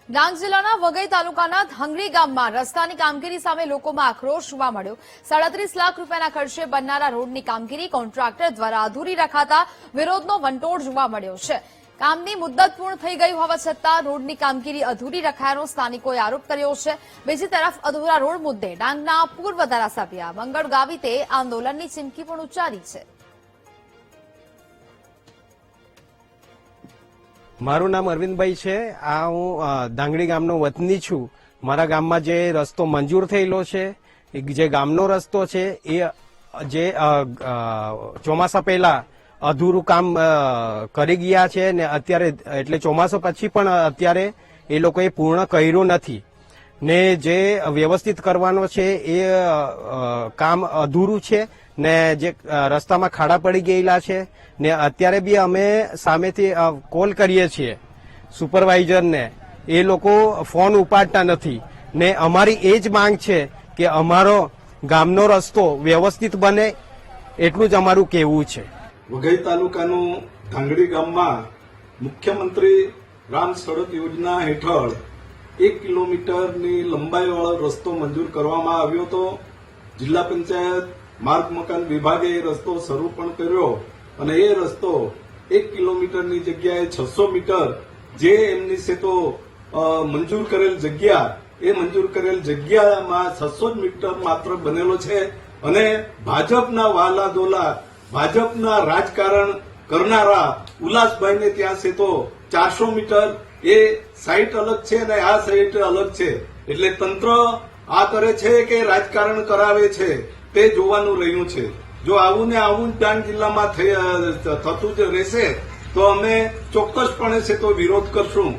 ડાંગ જિલ્લાના વઘઈ તાલુકાના ધાંગડી ગામમાં રસ્તાની કામગીરી સામે લોકોમાં આક્રોશ જોવા મળ્યો। 37 લાખ રૂપિયાના ખર્ચે બનનારા રોડની કામગીરી કોન્ટ્રાક્ટર દ્વારા અધૂરી રખાતા વિરોધનો વંટોળ જોવા મળ્યો છે। કામની મુદ્દત પૂર્ણ થઈ ગઈ હોવા છતાં રોડની કામગીરી અધૂરી રખાયાનો સ્થાનિકોએ આરોપ કર્યો છે। બીજી તરફ અધૂરા રોડ મુદ્દે ડાંગના પૂર્વ ધારાસભ્ય મંગળ ગાવિતે આંદોલનની ચીમકી પણ ઉચ્ચારી છે। મારું નામ અરવિંદભાઈ છે। આ હું ધાંગડી ગામનો વતની છું। મારા ગામમાં જે રસ્તો મંજૂર થયેલો છે, જે ગામનો રસ્તો છે, એ જે ચોમાસા પહેલા અધૂરું કામ કરી ગયા છે ને અત્યારે એટલે ચોમાસા પછી પણ અત્યારે એ લોકોએ પૂર્ણ કર્યું નથી ને જે વ્યવસ્થિત કરવાનો છે એ કામ અધૂરું છે ને જે રસ્તામાં ખાડા પડી ગયેલા છે ને અત્યારે બી અમે સામેથી કોલ કરીએ છીએ સુપરવાઇઝરને, એ લોકો ફોન ઉપાડતા નથી ને અમારી એ જ માંગ છે કે અમારો ગામનો રસ્તો વ્યવસ્થિત બને, એટલું જ અમારું કહેવું છે। વઘઈ તાલુકાનું ધાંગડી ગામમાં મુખ્યમંત્રી ગ્રામ સડક યોજના હેઠળ 1 કિલોમીટરની લંબાઈવાળો રસ્તો મંજૂર કરવામાં આવ્યો હતો। જિલ્લા પંચાયત માર્ગ મકાન વિભાગે એ રસ્તો શરૂ પણ કર્યો અને એ રસ્તો 1 કિલોમીટરની જગ્યાએ 600 મીટર જે એમની છે તો મંજૂર કરેલ જગ્યા, એ મંજૂર કરેલ જગ્યામાં 600 મીટર માત્ર બનેલો છે અને ભાજપના વાલા દોલા, ભાજપના રાજકારણ કરનારા ઉલ્લાસભાઈને ત્યાં છે તો 400 મીટર એ સાઇટ અલગ છે અને આ સાઇટ અલગ છે। એટલે તંત્ર આ કરે છે કે રાજકારણ કરાવે છે તે જોવાનું રહ્યું છે। જો આવું ને આવું ડાંગ જિલ્લામાં થતું જ રહેશે તો અમે ચોક્કસપણે છે તો વિરોધ કરશું।